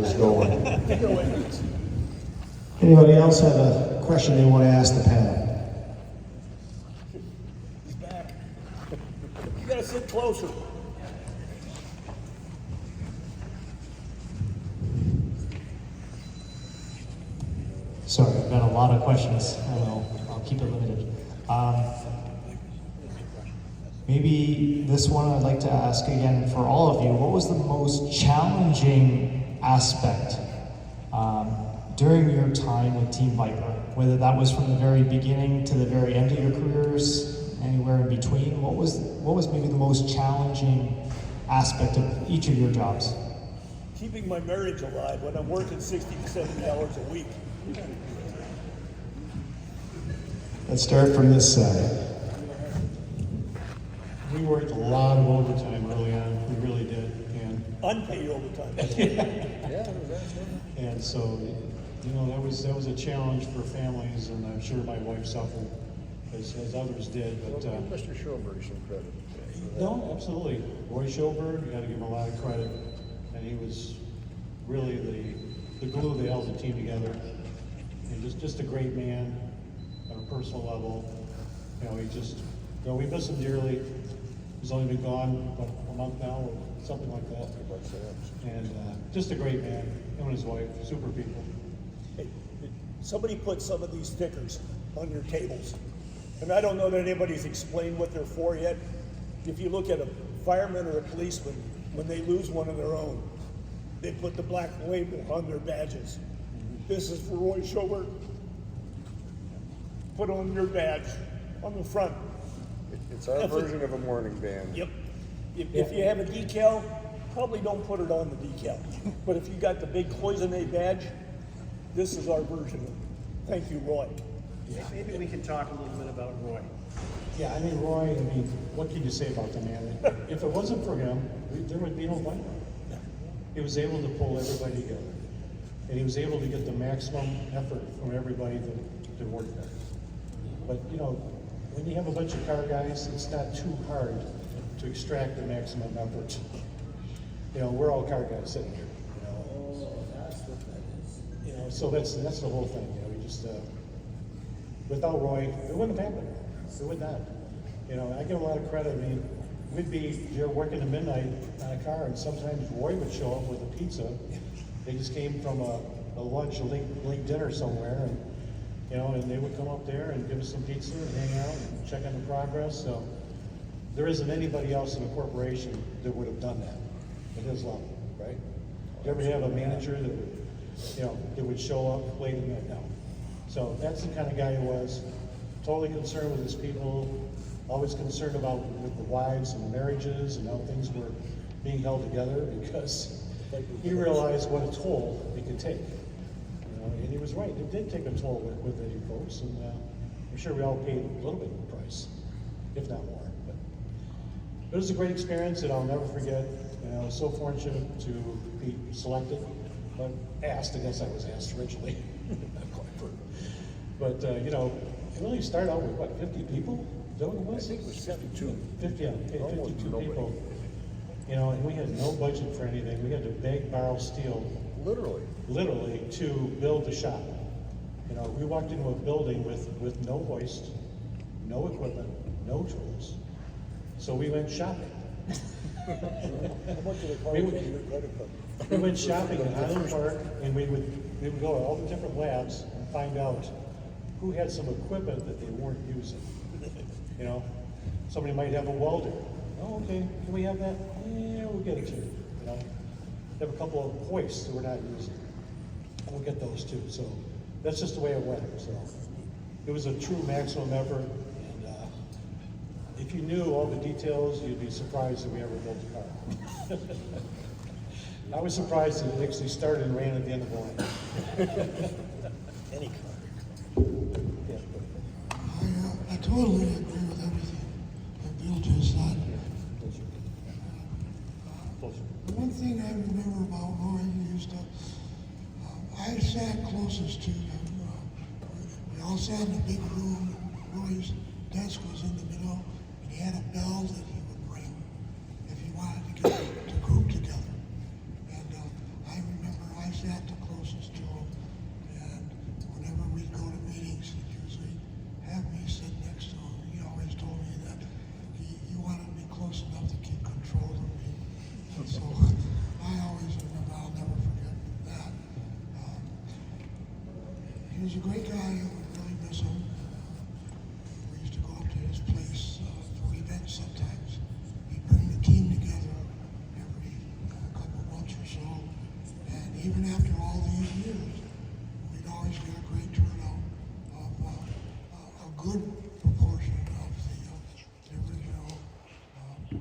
was going. Anybody else have a question they want to ask the panel? He's back. You gotta sit closer. Sorry, I've got a lot of questions. I'll keep it limited. Maybe this one I'd like to ask again for all of you. What was the most challenging aspect during your time with Team Viper? Whether that was from the very beginning to the very end of your careers, anywhere in between, what was maybe the most challenging aspect of each of your jobs? Keeping my marriage alive when I'm working 60 to 70 hours a week. Let's start from this side. We worked a lot of overtime early on, we really did, and Unpaid overtime. and so, you know, that was a challenge for families, and I'm sure my wife suffered as others did. But Mr. Sjoberg some credit. no, absolutely, Roy Sjoberg, you got to give him a lot of credit, and he was really the glue that held the team together, and just a great man on a personal level. You know, we miss him dearly. He's only been gone about a month now, or something like that. And just a great man, him and his wife, super people. Hey, somebody put some of these stickers on your tables. And I don't know that anybody's explained what they're for yet. If you look at a fireman or a policeman, when they lose one of their own, they put the black label on their badges. This is for Roy Sjoberg. Put on your badge on the front. It's our version of a Mourning Band. Yep. If you have a decal, probably don't put it on the decal. But if you got the big Cloisonne badge, this is our version of it. Thank you, Roy. Maybe we can talk a little bit about Roy. Yeah, I mean, Roy, what can you say about the man? If it wasn't for him, there would be no Viper. He was able to pull everybody together. And he was able to get the maximum effort from everybody that worked there. But, you know, when you have a bunch of car guys, it's not too hard to extract the maximum effort. You know, we're all car guys sitting here, you know. So that's the whole thing, you know. We just, without Roy, it wouldn't have happened. It would not. You know, I give him a lot of credit. I mean, we'd be here working to midnight on a car, and sometimes Roy would show up with a pizza. They just came from a lunch, a late dinner somewhere, and you know, and they would come up there and give us some pizza and hang out and check on the progress. So there isn't anybody else in the corporation that would have done that at his level, right? You ever have a manager that would, you know, that would show up late in the night? No. So that's the kind of guy he was. Totally concerned with his people, always concerned about with the wives and the marriages and how things were being held together, because he realized what a toll it could take. And he was right, it did take a toll with you folks, and I'm sure we all paid a little bit of the price, if not more. But it was a great experience that I'll never forget. You know, I was so fortunate to be selected, but asked. I guess I was asked originally. But you know, it really started out with what, 50 people? Is that what it was? I think it was 52. 52 people. You know, and we had no budget for anything. We had to beg, borrow, steal. Literally to build the shop. You know, we walked into a building with no hoist, no equipment, no tools. So we went shopping. We went shopping in Highland Park, and we would go to all the different labs and find out who had some equipment that they weren't using. You know, somebody might have a welder. Oh, okay, can we have that? Yeah, we'll get it to you. You know, have a couple of hoists that we're not using. We'll get those too. So that's just the way it went. So it was a true maximum effort. And if you knew all the details, you'd be surprised that we ever built a car. I was surprised that it actually started and ran at the end of the line. Any car. I totally agree with everything that Bill just said. The one thing I remember about Roy, he used to, I sat closest to him. We all sat in a big room. Roy's desk was in the middle, and he had a bell that he would ring if he wanted to get the group together. And I remember I he's a great guy, and we really miss him. We used to go up to his place for events sometimes. He'd bring the team together every couple of months or so. And even after all these years, we'd always get a great turnout of a good proportion of the original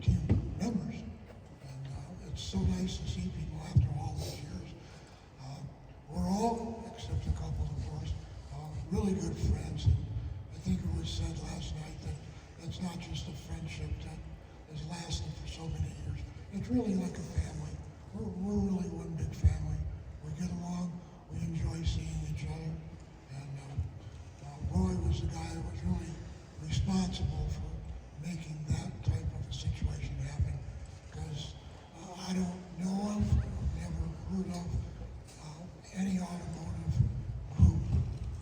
team members. And it's so nice to see people after all these years. We're all, except a couple of course, really good friends. And I think it was said last night that it's not just a friendship that has lasted for so many years. It's really like a family. We're really one big family. We get along, we enjoy seeing each other. And Roy was the guy that was really responsible for making that type of a situation happen. Because I don't know of, never heard of any automotive group,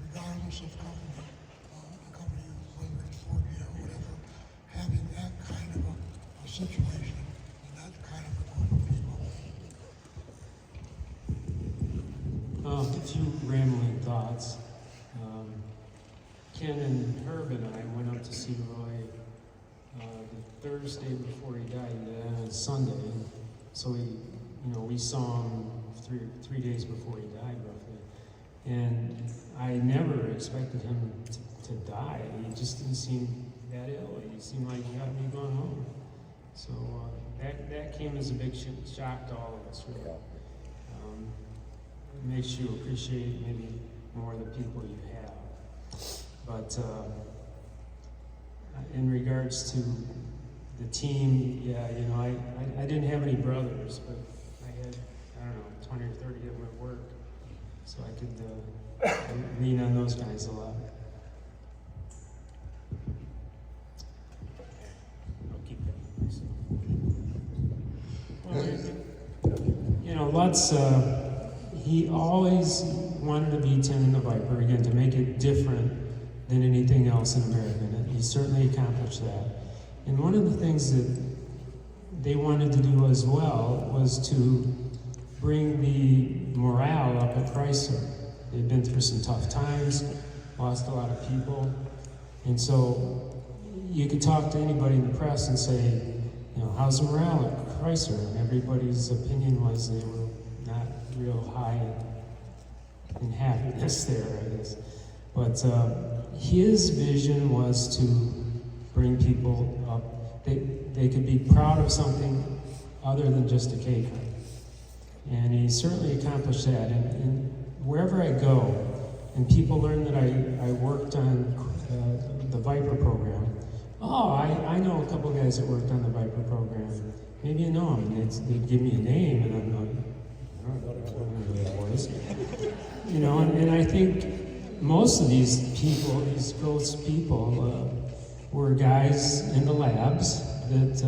regardless of company, a company, whether it's Ford or whatever, having that kind of a situation and that kind of a group of people. A few rambling thoughts. Ken and Herb and I went up to see Roy the Thursday before he died, on Sunday. And so we saw him three days before he died, roughly. And I never expected him to die. He just didn't seem that ill. He seemed like he ought to be going home. So that came as a big shock to all of us, really. It makes you appreciate maybe more the people you have. But in regards to the team, yeah, I didn't have any brothers, but I had, 20 or 30 of them at work. So I could lean on those guys a lot. I'll keep that. Well, Lutz, he always wanted to be 10 in the Viper, again, to make it different than anything else in America, and he certainly accomplished that. And one of the things that they wanted to do as well was to bring the morale up at Chrysler. They'd been through some tough times, lost a lot of people, and so you could talk to anybody in the press and say, how's the morale at Chrysler? And everybody's opinion was they were not real high in happiness there, I guess. But his vision was to bring people up. They could be proud of something other than just a cake. And he certainly accomplished that. And wherever I go, and people learn that I worked on the Viper program. Oh, I know a couple of guys that worked on the Viper program. Maybe you know them. They'd give me a name, and I'm like, I don't know who that was. And I think most of these people, these ghost people, were guys in the labs that,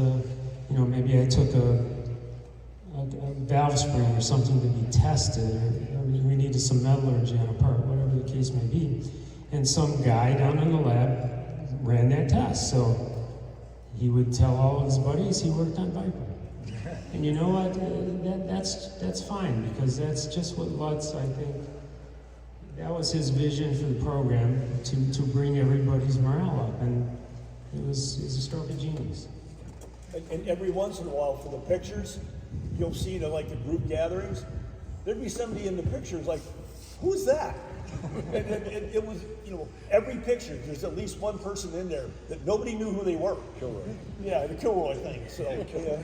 maybe I took a valve spring or something to be tested, or we needed some metallurgy on a part, whatever the case may be. And some guy down in the lab ran that test. So he would tell all of his buddies he worked on Viper. And you know what? That's fine, because that's just what Lutz, I think, that was his vision for the program, to bring everybody's morale up. And it was a stroke of genius. And every once in a while, for the pictures, you'll see the group gatherings, there'd be somebody in the pictures like, who's that? and it was, every picture, there's at least one person in there that nobody knew who they were. Kilroy. Yeah, the Kilroy thing. So, yeah.